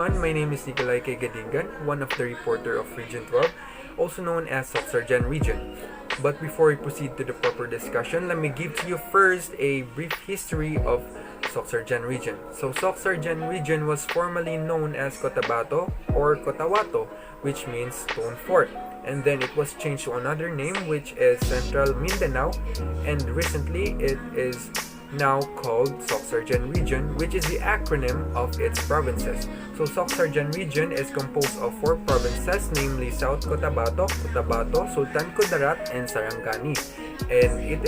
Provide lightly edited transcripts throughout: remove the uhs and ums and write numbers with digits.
My name is Nikolai K. Gadingan, one of the reporter of Region 12, also known as Soxargen Region. But before we proceed to the proper discussion, let me give to you first a brief history of Soxargen Region. So Soxargen Region was formerly known as Cotabato or Cotabato, which means Stone Fort. And then it was changed to another name, which is Central Mindanao, and recently it is now called Soxargen Region, which is the acronym of its provinces. So Soxargen Region is composed of 4 provinces, namely South Cotabato, Cotabato, Sultan, Kudarat, and Sarangani. And it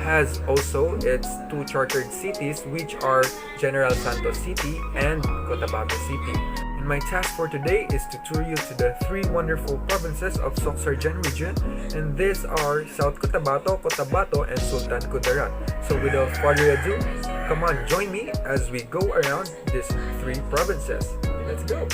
has also its 2 chartered cities, which are General Santos City and Cotabato City. My task for today is to tour you to the 3 wonderful provinces of Soxargen Region, and these are South Cotabato, Cotabato, and Sultan Kudarat. So without further ado, come on, join me as we go around these 3 provinces. Let's go!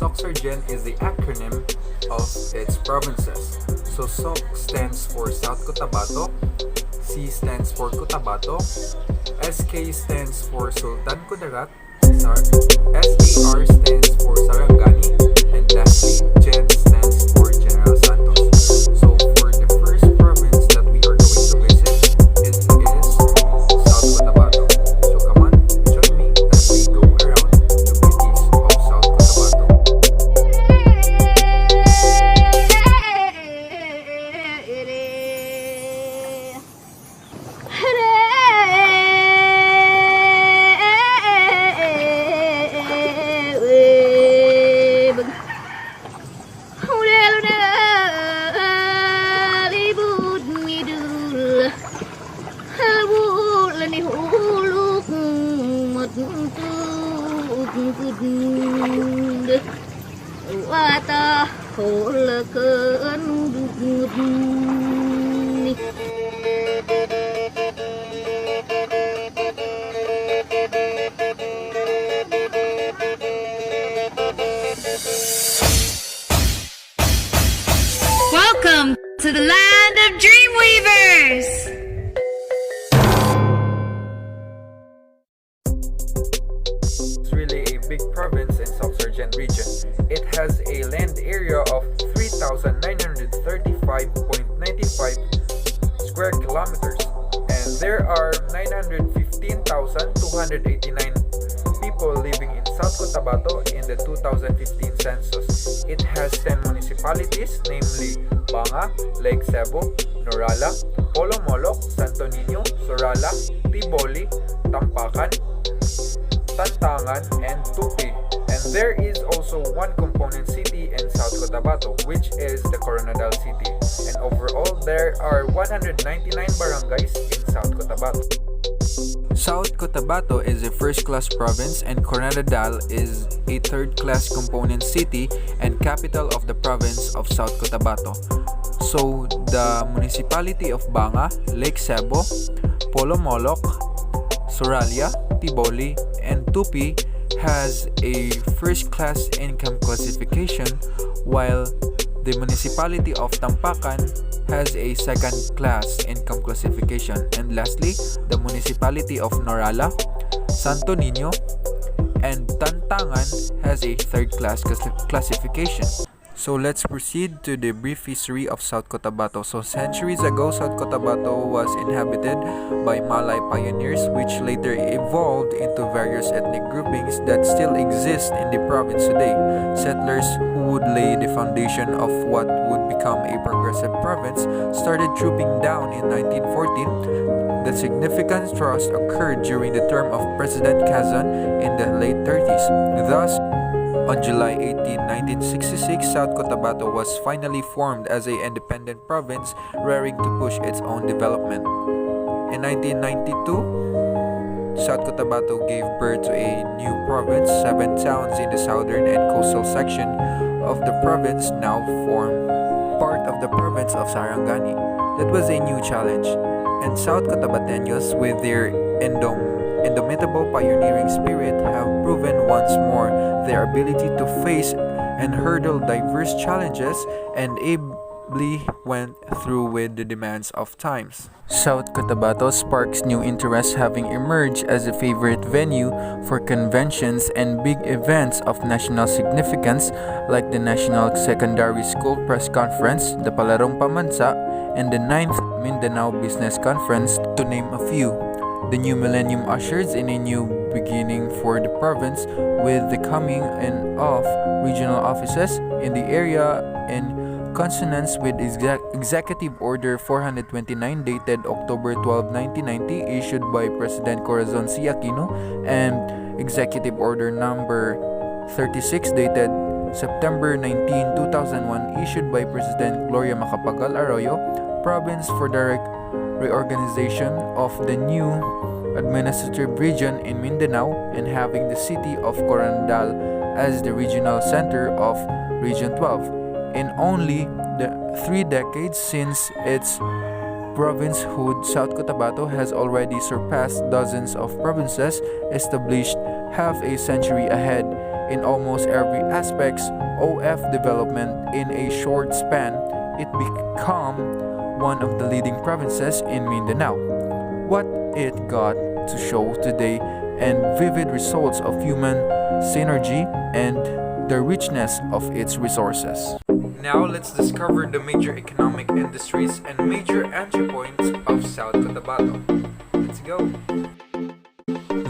Soxargen is the acronym of its provinces. So SOC stands for South Cotabato, C stands for Cotabato, SK stands for Sultan Kudarat, SAR stands for Sarangani, and lastly GEN stands for General Santos. So for the first province that we are going to visit, it is South Cotabato. So come on, join me as we go around the beauties of South Cotabato. Wata holakan ni Welcome to the land of dreamweavers! It's really a big province in Soxargen Region. It has a land area of 3,935.95 square kilometers, and there are 915,289 people living in South Cotabato in the 2015 census. It has 10 municipalities, namely Banga, Lake Cebu, Norala, Polomolok, Santo Niño, Sorala, Tiboli, Tampakan, Tantangan, and Tupi. And there is also one component city in South Cotabato, which is the Coronadal City. And overall, there are 199 barangays in South Cotabato. South Cotabato is a first-class province, and Coronadal is a third-class component city and capital of the province of South Cotabato. So, the municipality of Banga, Lake Cebu, Polomolok, Soralia, Tiboli, and Tupi has a first-class income classification, while the municipality of Tampakan has a second-class income classification. And lastly, the municipality of Norala, Santo Niño, and Tantangan has a third-class classification. So let's proceed to the brief history of South Cotabato. So centuries ago, South Cotabato was inhabited by Malay pioneers, which later evolved into various ethnic groupings that still exist in the province today. Settlers who would lay the foundation of what would become a progressive province started trooping down in 1914. The significant thrust occurred during the term of President Quezon in the late 30s. Thus, on July 18, 1966, South Cotabato was finally formed as an independent province, raring to push its own development. In 1992, South Cotabato gave birth to a new province. 7 towns in the southern and coastal section of the province now form part of the province of Sarangani. That was a new challenge, and South Cotabateños, with their indomitable pioneering spirit, have proven once more their ability to face and hurdle diverse challenges and ably went through with the demands of times. South Cotabato sparks new interest, having emerged as a favorite venue for conventions and big events of national significance like the National Secondary School Press Conference, the Palarong Pamansa, and the 9th Mindanao Business Conference, to name a few. The new millennium ushers in a new beginning for the province with the coming in of regional offices in the area in consonance with Executive Order 429 dated October 12, 1990, issued by President Corazon C. Aquino, and Executive Order number 36 dated September 19, 2001, issued by President Gloria Macapagal Arroyo. Province for the reorganization of the new administrative region in Mindanao, and having the city of Corandal as the regional center of Region 12. In only the 3 decades since its provincehood, South Cotabato has already surpassed dozens of provinces established half a century ahead in almost every aspect of development. In a short span, it became one of the leading provinces in Mindanao. What it got to show today, and vivid results of human synergy and the richness of its resources. Now let's discover the major economic industries and major entry points of South Cotabato. Let's go!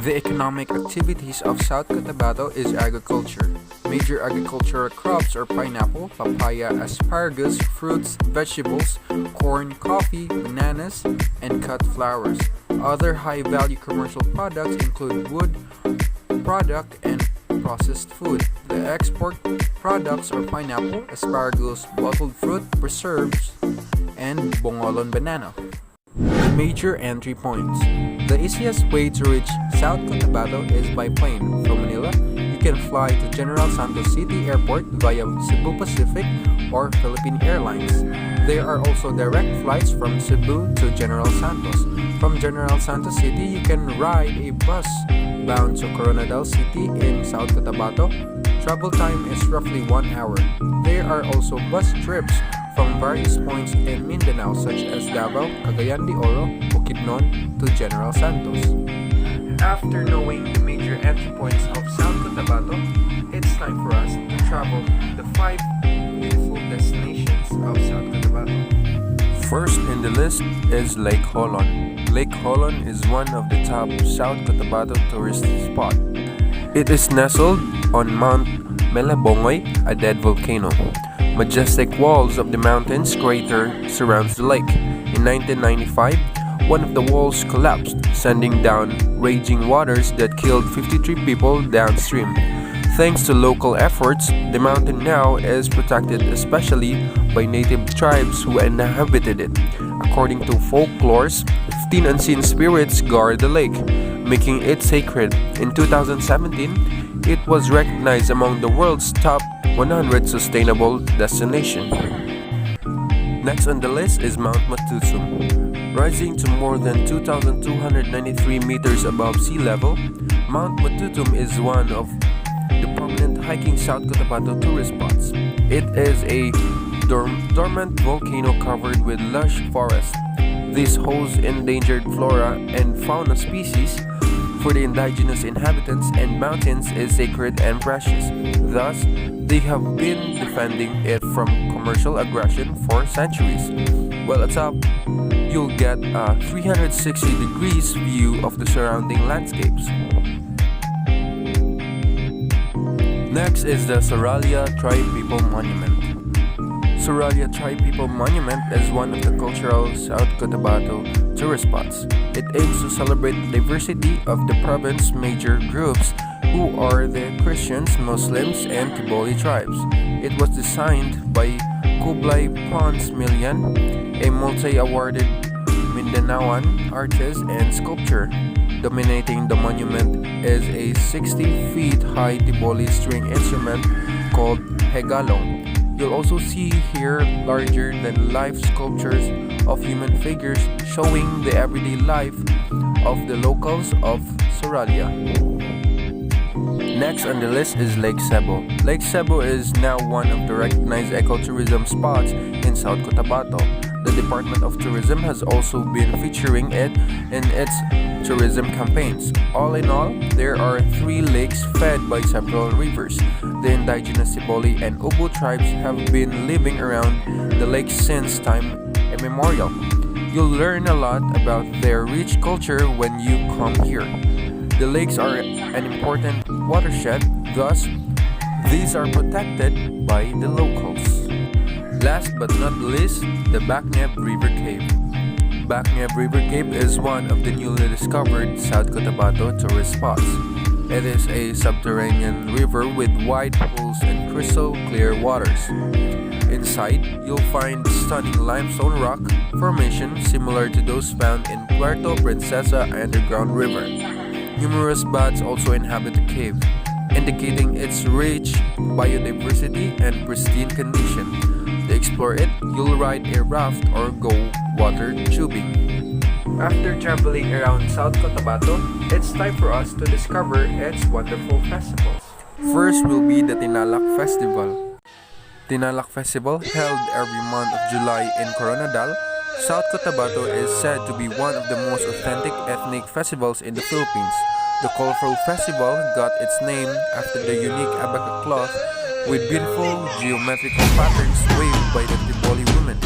The economic activities of South Cotabato is agriculture. Major agricultural crops are pineapple, papaya, asparagus, fruits, vegetables, corn, coffee, bananas, and cut flowers. Other high-value commercial products include wood product and processed food. The export products are pineapple, asparagus, bottled fruit, preserves, and bongolon banana. The major entry points. The easiest way to reach South Cotabato is by plane. From Manila, you can fly to General Santos City Airport via Cebu Pacific or Philippine Airlines. There are also direct flights from Cebu to General Santos. From General Santos City, you can ride a bus bound to Coronadal City in South Cotabato. Travel time is roughly 1 hour. There are also bus trips from various points in Mindanao such as Davao, Cagayan de Oro, Bukidnon to General Santos. After knowing the major entry points of South Cotabato, it's time for us to travel the 5 beautiful destinations of South Cotabato. First in the list is Lake Holon. Lake Holon is one of the top South Cotabato tourist spots. It is nestled on Mount Melabongoy, a dead volcano. Majestic walls of the mountain's crater surrounds the lake. In 1995, one of the walls collapsed, sending down raging waters that killed 53 people downstream. Thanks to local efforts, the mountain now is protected, especially by native tribes who inhabited it. According to folklore, 15 unseen spirits guard the lake, making it sacred. In 2017, it was recognized among the world's top 100 sustainable destinations. Next on the list is Mount Matutum. Rising to more than 2,293 meters above sea level, Mount Matutum is one of the prominent hiking South Cotabato tourist spots. It is a dormant volcano covered with lush forest. This hosts endangered flora and fauna species. For the indigenous inhabitants, and mountains is sacred and precious. Thus, they have been defending it from commercial aggression for centuries. While atop, you'll get a 360 degrees view of the surrounding landscapes. Next is the Suralia Tribe People Monument. Suralia Tribe People Monument is one of the cultural South Cotabato tourist spots. It aims to celebrate the diversity of the province's major groups, who are the Christians, Muslims, and Tiboli tribes. It was designed by Kublai Pons Milian, a multi-awarded Mindanaoan artist and sculptor. Dominating the monument is a 60 feet high Tiboli string instrument called hegalong. You'll also see here larger than life sculptures of human figures showing the everyday life of the locals of Suralia. Next on the list is Lake Cebu. Lake Cebu is now one of the recognized ecotourism spots in South Cotabato. The Department of Tourism has also been featuring it in its tourism campaigns. All in all, there are 3 lakes fed by several rivers. The indigenous Tiboli and Ubu tribes have been living around the lake since time immemorial. You'll learn a lot about their rich culture when you come here. The lakes are an important watershed, thus these are protected by the locals. Last but not least, the Bakneb River Cave. Bakneb River Cave is one of the newly discovered South Cotabato tourist spots. It is a subterranean river with wide pools and crystal clear waters. Inside, you'll find stunning limestone rock formation similar to those found in Puerto Princesa underground river. Numerous bats also inhabit the cave, indicating its rich biodiversity and pristine condition. To explore it, you'll ride a raft or go water tubing. After traveling around South Cotabato, it's time for us to discover its wonderful festivals. First will be the Tinalak Festival. Tinalak Festival, held every month of July in Coronadal, South Cotabato is said to be one of the most authentic ethnic festivals in the Philippines. The colorful festival got its name after the unique abaca cloth with beautiful geometrical patterns waved by the Tiboli women.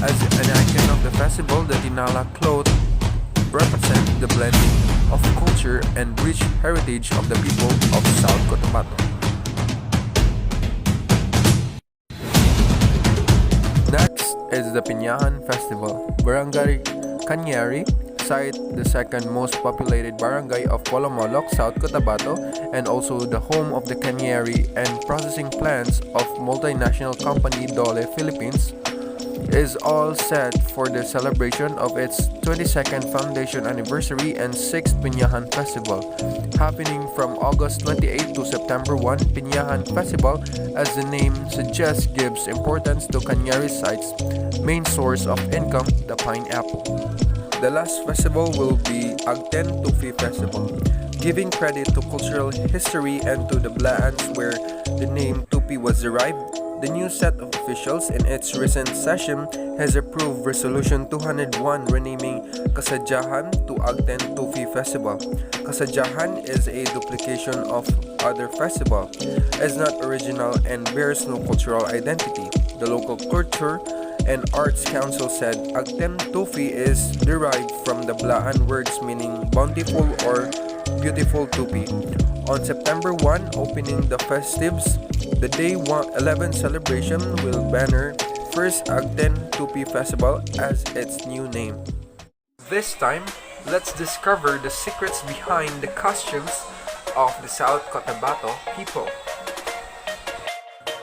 As an icon of the festival, the Tinalak cloth represents the blending of culture and rich heritage of the people of South Cotabato. Next is the Piñahan Festival. Barangay Cañari, site the second most populated barangay of Polomolok, South Cotabato, and also the home of the cannery and processing plants of multinational company Dole Philippines, is all set for the celebration of its 22nd foundation anniversary and 6th Piñahan Festival. Happening from August 28 to September 1, Piñahan Festival, as the name suggests, gives importance to Cañari site's main source of income, the pineapple. The last festival will be Agten Tufi Festival, giving credit to cultural history and to the Blaans where the name Tupi was derived. The new set of officials in its recent session has approved Resolution 201 renaming Kasadyahan to Agten Tufi Festival. Kasadyahan is a duplication of other festival, is not original and bears no cultural identity. The local culture and Arts Council said Agten Tufi is derived from the Blaan words meaning bountiful or beautiful Tupi. On September 1, opening the festives, the Day 11 celebration will banner First Agten Tupi Festival as its new name. This time, let's discover the secrets behind the costumes of the South Cotabato people.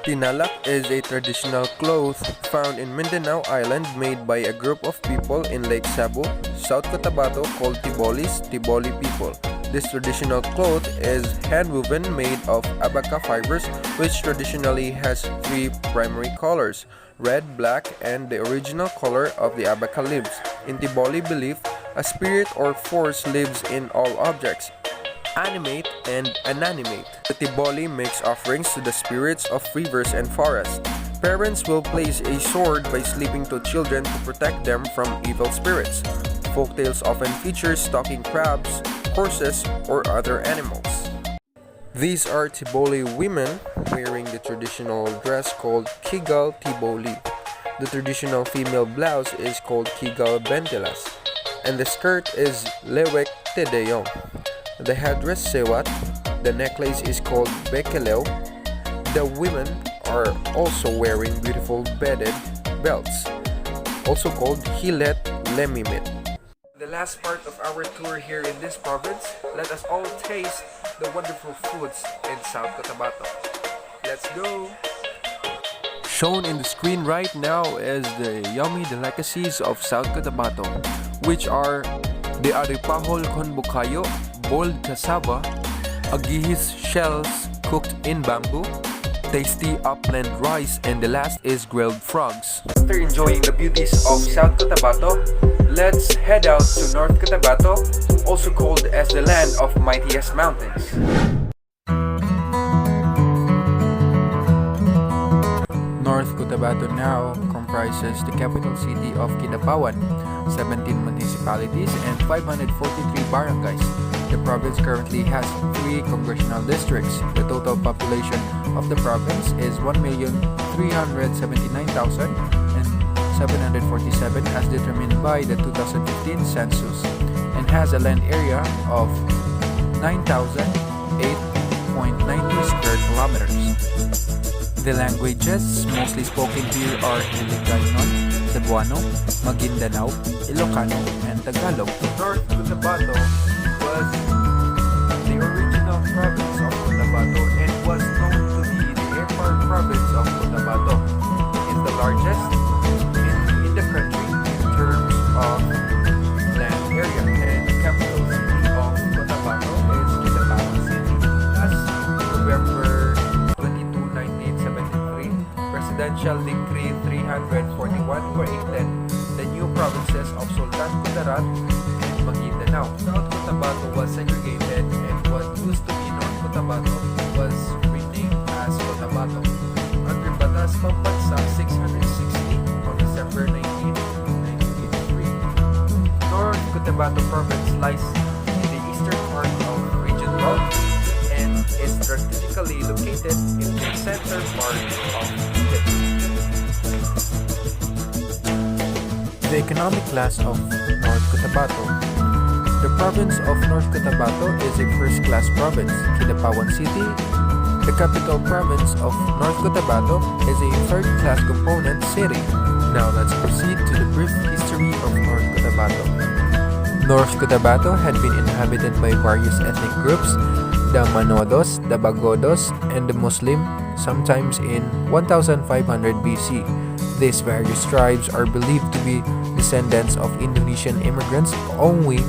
Tinalak is a traditional cloth found in Mindanao Island made by a group of people in Lake Cebu, South Cotabato called Tibolis, Tiboli people. This traditional cloth is hand-woven made of abaca fibers, which traditionally has 3 primary colors: red, black, and the original color of the abaca leaves. In Tiboli belief, a spirit or force lives in all objects, animate and inanimate. The Tiboli makes offerings to the spirits of rivers and forests. Parents will place a sword by sleeping to children to protect them from evil spirits. Folktales often feature stalking crabs, horses, or other animals. These are Tiboli women wearing the traditional dress called Kigal Tiboli. The traditional female blouse is called Kigal Bentelas, and the skirt is Lewek Tedeyong. The headdress Sewat, the necklace is called Bekeleo. The women are also wearing beautiful beaded belts, also called Hilet Lemimit. The last part of our tour here in this province, let us all taste the wonderful foods in South Cotabato. Let's go! Shown in the screen right now is the yummy delicacies of South Cotabato, which are the aripahol con bukayo, boiled cassava, agihis shells cooked in bamboo, tasty upland rice, and the last is grilled frogs. After enjoying the beauties of South Cotabato, let's head out to North Cotabato, also called as the land of mightiest mountains. North Cotabato now comprises the capital city of Kidapawan, 17 municipalities, and 543 barangays. The province currently has 3 congressional districts. The total population of the province is 1,379,747 as determined by the 2015 census, and has a land area of 9,008.90 square kilometers. The languages mostly spoken here are Hiligaynon, Cebuano, Maguindanao, Ilocano, and Tagalog. North Cotabato was the original province of Cotabato and was known to be the airport province of Cotabato. It's the largest in the country in terms of land area, and the capital city of Cotabato is Cotabato City. As November 22, 1973, Presidential Decree 341 created the new provinces of Sultan, Kudarat, and Maguindanao. South Cotabato was segregated, and what used to be North Cotabato was renamed as Cotabato under Batas Pambansa 660 on December 19, 1983. North Cotabato province lies in the eastern part of Region 12 and is strategically located in the center part of it. The economic class of North Cotabato. The province of North Cotabato is a first-class province. Kidapawan City, the capital province of North Cotabato, is a third-class component city. Now let's proceed to the brief history of North Cotabato. North Cotabato had been inhabited by various ethnic groups, the Manodos, the Bagodos, and the Muslim, sometimes in 1500 BC. These various tribes are believed to be descendants of Indonesian immigrants owing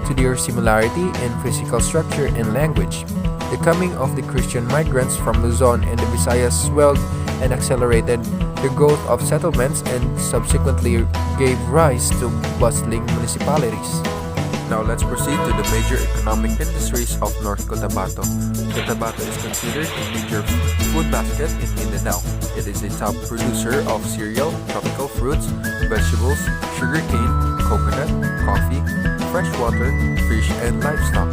to their similarity in physical structure and language. The coming of the Christian migrants from Luzon and the Visayas swelled and accelerated the growth of settlements and subsequently gave rise to bustling municipalities. Now let's proceed to the major economic industries of North Cotabato. Cotabato is considered a major food basket in Mindanao. It is a top producer of cereal, tropical fruits, vegetables, sugarcane, coconut, coffee, fresh water, fish, and livestock.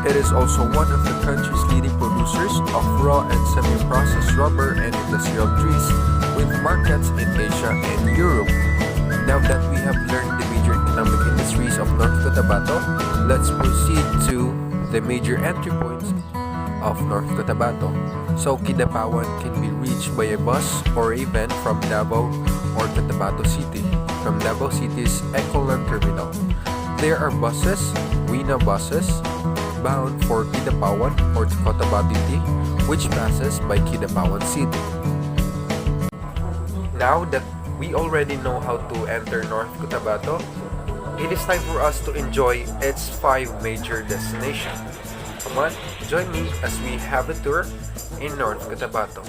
It is also one of the country's leading producers of raw and semi-processed rubber and industrial trees, with markets in Asia and Europe. Now that we have learned the major economic industries of North Cotabato, let's proceed to the major entry points of North Cotabato. So Kidapawan can be reached by a bus or a van from Davao or Cotabato City, from Davao City's Ecoland Terminal. There are buses, Wina buses, bound for Kidapawan or to Cotabato City, which passes by Kidapawan City. Now that we already know how to enter North Cotabato, it is time for us to enjoy its 5 major destinations. Come on, join me as we have a tour in North Cotabato.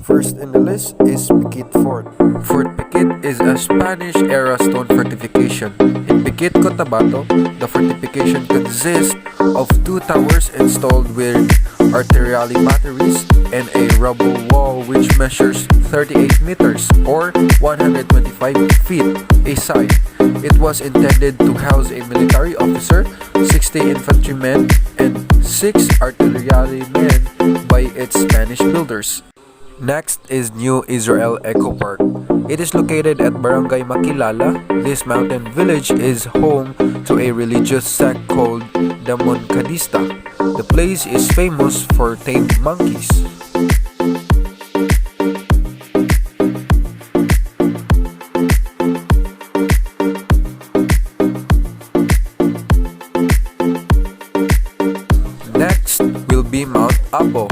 First in the list is Piquet Fort. Fort Piquet is a Spanish-era stone fortification. In Piquet, Cotabato, the fortification consists of 2 towers installed with artillery batteries and a rubble wall which measures 38 meters or 125 feet a side. It was intended to house a military officer, 60 infantrymen, and 6 artillerymen by its Spanish builders. Next is New Israel Eco Park. It is located at Barangay Makilala. This mountain village is home to a religious sect called the Moncadista. The place is famous for tamed monkeys. Next will be Mount Apo.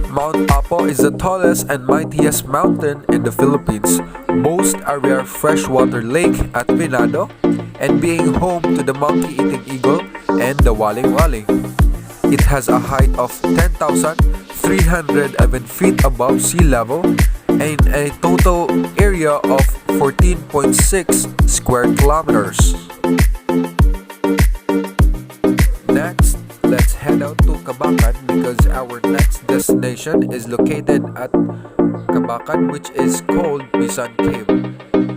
Mount Apo is the tallest and mightiest mountain in the Philippines, boasts a rare freshwater lake at Venado, and being home to the monkey-eating eagle and the waling-waling. It has a height of 10,311 feet above sea level and a total area of 14.6 square kilometers. Next, let's head out to Kabakan because our next destination is located at Kabakan, which is called Bisan Cave.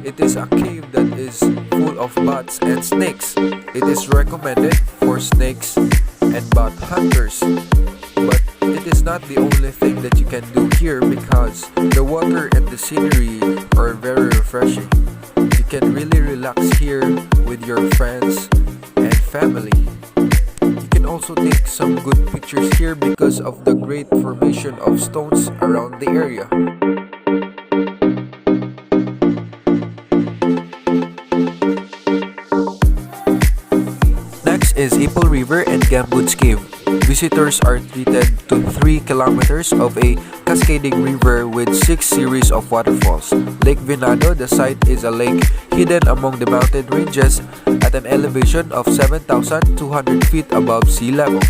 It is a cave that is full of bats and snakes. It is recommended for snakes and bat hunters. But it is not the only thing that you can do here because the water and the scenery are very refreshing. You can really relax here with your friends and family. You can also take some good pictures here because of the great formation of stones around the area. Next is Ipol River and Gambud's Cave. Visitors are treated to 3 kilometers of a cascading river with 6 series of waterfalls. Lake Venado, the site is a lake hidden among the mountain ranges at an elevation of 7,200 feet above sea level.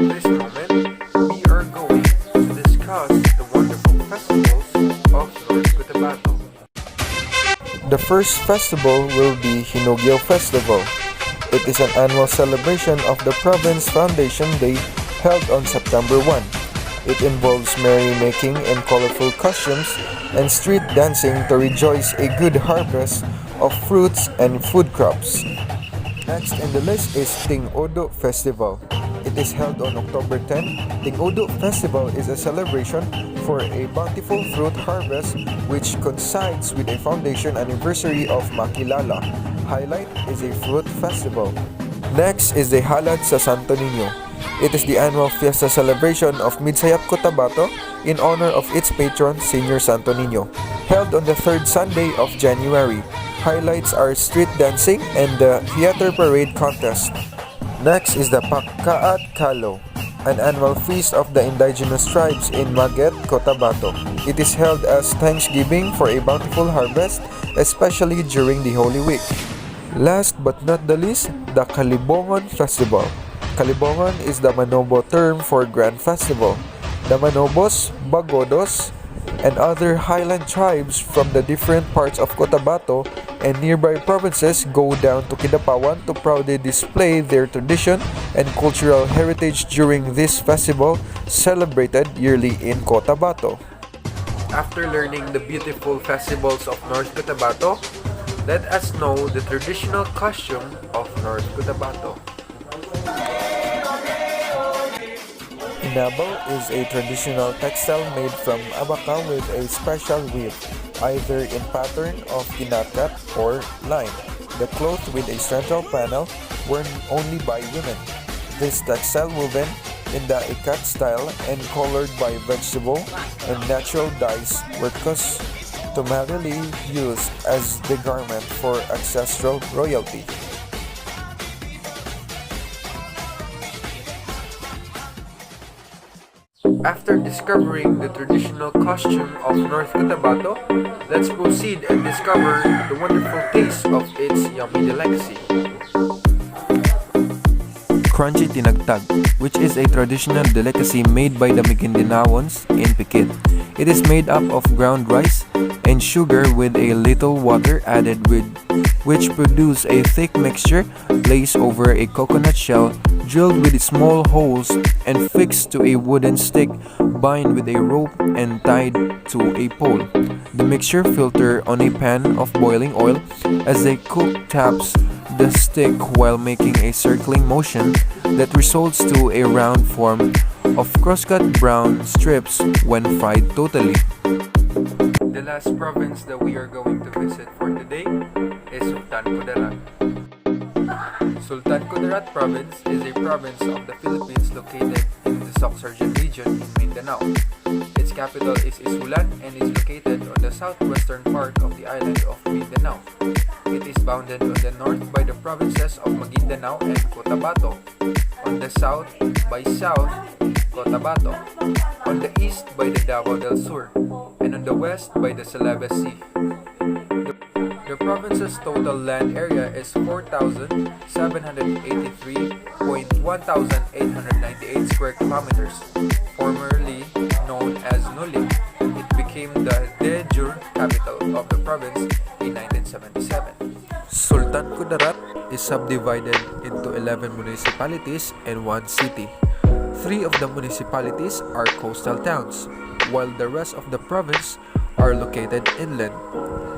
This moment, we are going to discuss the wonderful festivals of North Cotabato. The first festival will be Hinugyo Festival. It is an annual celebration of the Province Foundation Day held on September 1. It involves merrymaking and colorful costumes and street dancing to rejoice a good harvest of fruits and food crops. Next in the list is Ting-Odo Festival. It is held on October 10. Ting-Odo Festival is a celebration for a bountiful fruit harvest which coincides with a foundation anniversary of Makilala. Highlight is a fruit festival. Next is the Halad sa Santo Niño. It is the annual fiesta celebration of Midsayap Cotabato in honor of its patron, Senior Santo Niño, held on the third Sunday of January. Highlights are street dancing and the theater parade contest. Next is the Pagkaat Kalo, an annual feast of the indigenous tribes in Maget, Cotabato. It is held as Thanksgiving for a bountiful harvest, especially during the Holy Week. Last but not the least, the Kalibongan Festival. Kalibongan is the Manobo term for Grand Festival. The Manobos, Bagodos, and other highland tribes from the different parts of Cotabato and nearby provinces go down to Kidapawan to proudly display their tradition and cultural heritage during this festival celebrated yearly in Cotabato. After learning the beautiful festivals of North Cotabato, let us know the traditional costume of North Cotabato. Inabao is a traditional textile made from abaca with a special weave, either in pattern of kinakat or line. The cloth with a central panel worn only by women. This textile woven in the ikat style and colored by vegetable and natural dyes were customarily used as the garment for ancestral royalty. After discovering the traditional costume of North Cotabato, let's proceed and discover the wonderful taste of its yummy delicacy. Crunchy Tinagtag, which is a traditional delicacy made by the Maguindanaoans in Pikit. It is made up of ground rice and sugar with a little water added with which produce a thick mixture placed over a coconut shell drilled with small holes and fixed to a wooden stick bound with a rope and tied to a pole. The mixture filter on a pan of boiling oil as the cook taps the stick while making a circling motion that results to a round form of crosscut brown strips when fried totally. The last province that we are going to visit for today is Sultan Kudarat. Sultan Kudarat province is a province of the Philippines located in the Soxargen region in Mindanao. Its capital is Isulan and is located on the southwestern part of the island of Mindanao. It is bounded on the north by the provinces of Maguindanao and Cotabato, on the south by South Cotabato, on the east by the Davao del Sur, and on the west by the Celebes Sea. The province's total land area is 4,783.1898 square kilometers, formerly known as Nulik. It became the de jure capital of the province in 1977. Sultan Kudarat is subdivided into 11 municipalities and 1 city. 3 of the municipalities are coastal towns, while the rest of the province are located inland.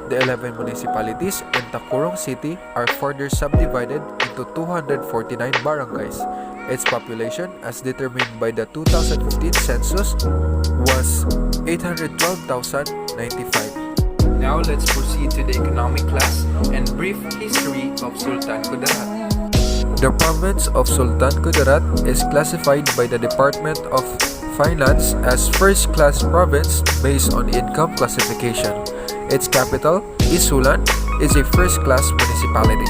The 11 municipalities and Tacurong City are further subdivided into 249 barangays. Its population, as determined by the 2015 census, was 812,095. Now let's proceed to the economic class and brief history of Sultan Kudarat. The province of Sultan Kudarat is classified by the Department of Finance as first-class province based on income classification. Its capital, Sultan, is a first-class municipality.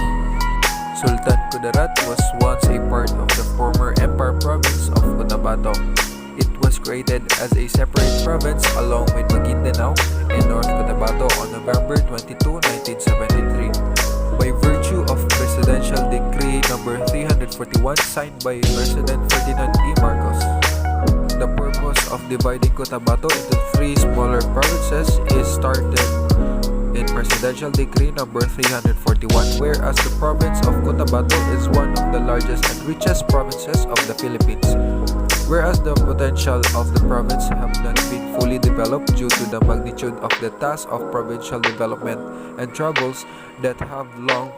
Sultan Kudarat was once a part of the former Empire province of Cotabato. It was created as a separate province along with Maguindanao and North Cotabato on November 22, 1973, by virtue of Presidential Decree Number 341 signed by President Ferdinand E. Marcos. The purpose of dividing Cotabato into 3 smaller provinces is started in Presidential Decree Number 341, whereas the province of Cotabato is one of the largest and richest provinces of the Philippines. Whereas the potential of the province have not been fully developed due to the magnitude of the task of provincial development and troubles that have long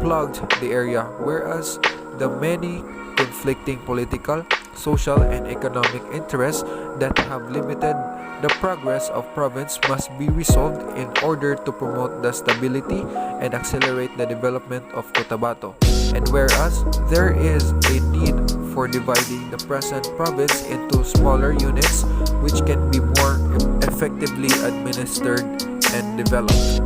plagued the area, whereas the many conflicting political, social, and economic interests that have limited the progress of province must be resolved in order to promote the stability and accelerate the development of Cotabato. And whereas there is a need for dividing the present province into smaller units which can be more effectively administered and developed.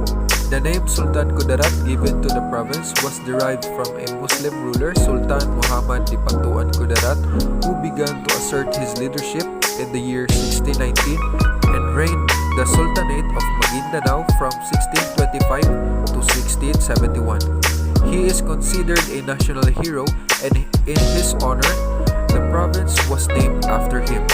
The name Sultan Kudarat given to the province was derived from a Muslim ruler, Sultan Muhammad Dipatuan Kudarat, who began to assert his leadership in the year 1619 and reigned the Sultanate of Maguindanao from 1625 to 1671. He is considered a national hero, and in his honor, the province was named after him.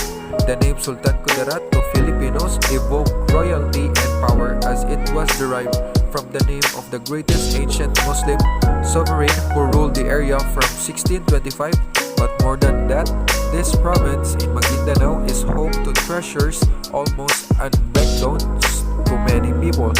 The name Sultan Kudarat to Filipinos evoked royalty and power, as it was derived from the name of the greatest ancient Muslim sovereign who ruled the area from 1625. But more than that, this province in Maguindanao is home to treasures almost unbeknownst to many people.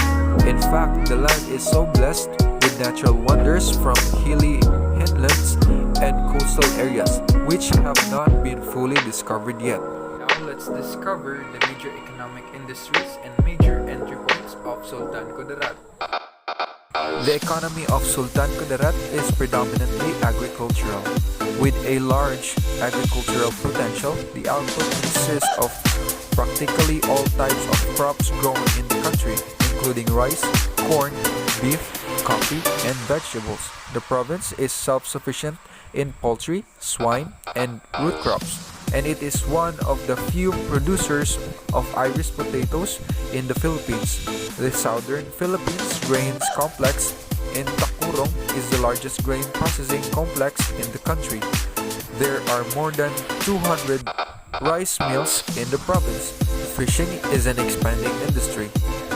In fact, the land is so blessed with natural wonders from hilly headlands and coastal areas, which have not been fully discovered yet. Now let's discover the major economic industries and major entry points of Sultan Kudarat. The economy of Sultan Kudarat is predominantly agricultural. With a large agricultural potential, the output consists of practically all types of crops grown in the country, including rice, corn, beef, coffee, and vegetables. The province is self-sufficient in poultry, swine, and root crops, and it is one of the few producers of iris potatoes in the Philippines. The Southern Philippines Grains Complex in Tacurong is the largest grain processing complex in the country. There are more than 200 rice mills in the province. Fishing is an expanding industry.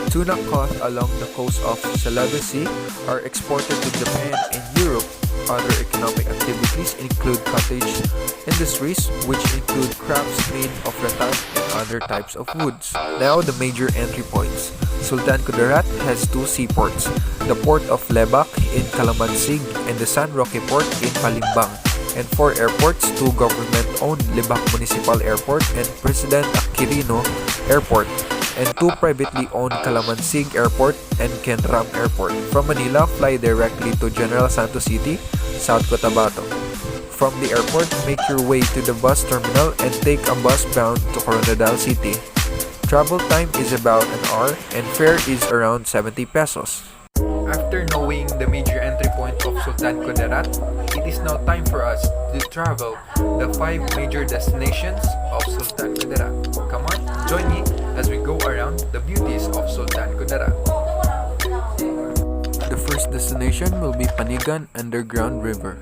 Tuna caught along the coast of Celebes Sea are exported to Japan and Europe. Other economic activities include cottage industries, which include crafts made of rattan and other types of woods. Now the major entry points. Sultan Kudarat has 2 seaports, the port of Lebak in Calamansig and the San Roque port in Palimbang, and 4 airports, 2 government-owned Lebak Municipal Airport and President Aquirino Airport, and 2 privately owned Calamansig Airport and Kenram Airport. From Manila, fly directly to General Santos City, South Cotabato. From the airport, make your way to the bus terminal and take a bus bound to Coronadal City. Travel time is about an hour and fare is around 70 pesos. After knowing the major entry point of Sultan Kudarat, it is now time for us to travel the 5 major destinations of Sultan Kudarat. Come on, join me as we go around the beauties of Sultan Kudarat. The first destination will be Panigan Underground River.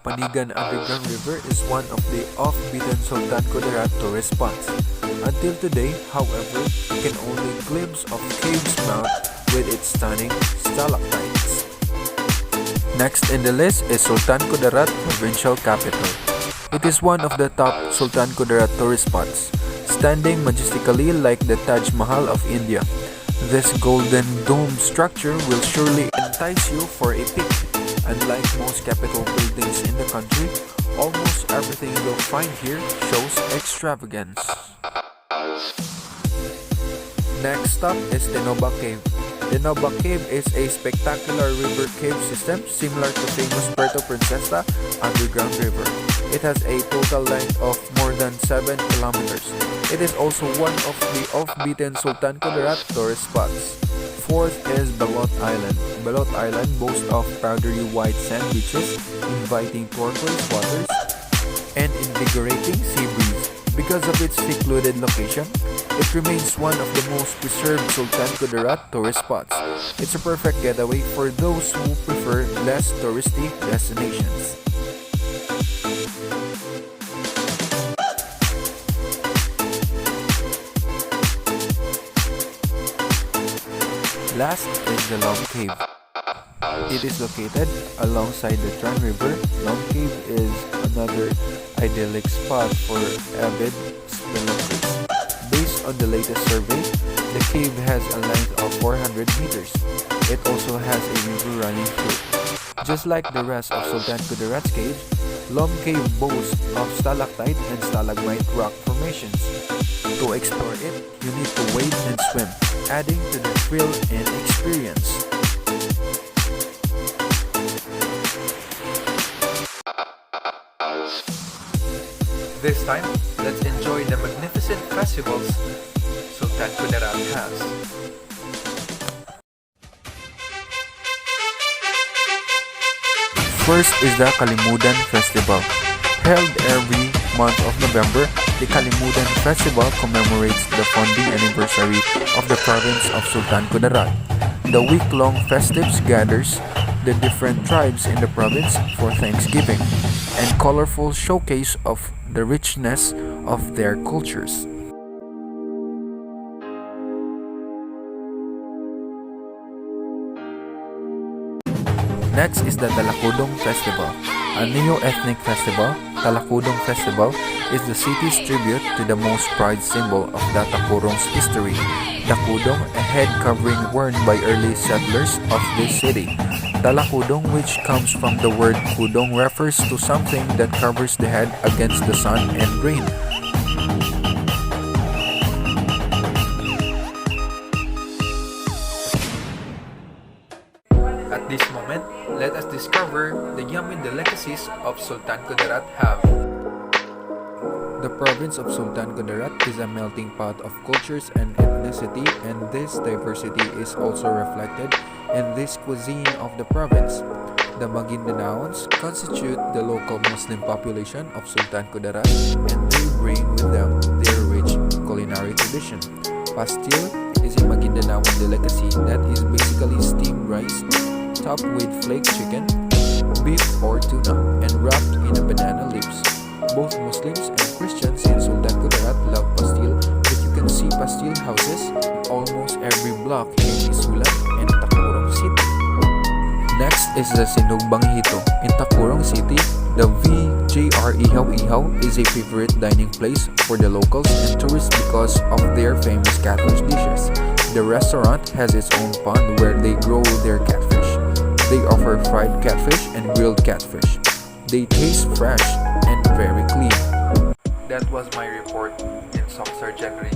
Panigan Underground River is one of the off-beaten Sultan Kudarat tourist spots. Until today, however, you can only glimpse of Cave's Mount with its stunning stalactites. Next in the list is Sultan Kudarat Provincial Capital. It is one of the top Sultan Kudarat tourist spots, standing majestically like the Taj Mahal of India. This golden dome structure will surely entice you for a peek. Unlike most capital buildings in the country, almost everything you'll find here shows extravagance. Next stop is Tenoba Cave. Tenoba Cave is a spectacular river cave system similar to famous Puerto Princesa underground river. It has a total length of more than 7 kilometers. It is also one of the off-beaten Sultan Kudarat tourist spots. Fourth is Balot Island. Balot Island boasts of powdery white sand beaches, inviting turquoise waters, and invigorating sea breeze. Because of its secluded location, it remains one of the most preserved Sultan Kudarat tourist spots. It's a perfect getaway for those who prefer less touristy destinations. Last is the Long Cave. It is located alongside the Tran River. Long Cave is another idyllic spot for avid spelunking. Based on the latest survey, the cave has a length of 400 meters. It also has a river running through. Just like the rest of Sultan Kudarat's caves, Long Cave boasts of stalactite and stalagmite rock formations. To explore it, you need to wade and swim, adding to the thrill and experience. This time, let's enjoy the magnificent festivals Sultan Kudarat has. First is the Kalimudan Festival. Held every month of November, the Kalimudan Festival commemorates the founding anniversary of the province of Sultan Kudarat. The week-long festives gathers the different tribes in the province for Thanksgiving and colorful showcase of the richness of their cultures. Next is the Talakudong Festival. A neo-ethnic festival, Talakudong Festival is the city's tribute to the most prized symbol of the Takurong's history, Takudong, a head covering worn by early settlers of this city. Talakudong, which comes from the word kudong, refers to something that covers the head against the sun and rain. At this moment, let us discover the yummy delicacies of Sultan Kudarat have. The province of Sultan Kudarat is a melting pot of cultures and ethnicity, and this diversity is also reflected in this cuisine of the province. The Magindanaons constitute the local Muslim population of Sultan Kudarat, and they bring with them their rich culinary tradition. Pastil is a Magindanaon delicacy that is basically steamed rice, topped with flaked chicken, beef or tuna, and wrapped in a banana leaves. Both Muslims and Christians in Sultan Kudarat love pastil, but you can see pastil houses almost every block in Isulan and Takurong City. Next is the Sinugbang Hito. In Takurong City, the VJR Ihaw Ihaw is a favorite dining place for the locals and tourists because of their famous catfish dishes. The restaurant has its own pond where they grow their catfish. They offer fried catfish and grilled catfish. They taste fresh and very clean. That was my report in Soxar January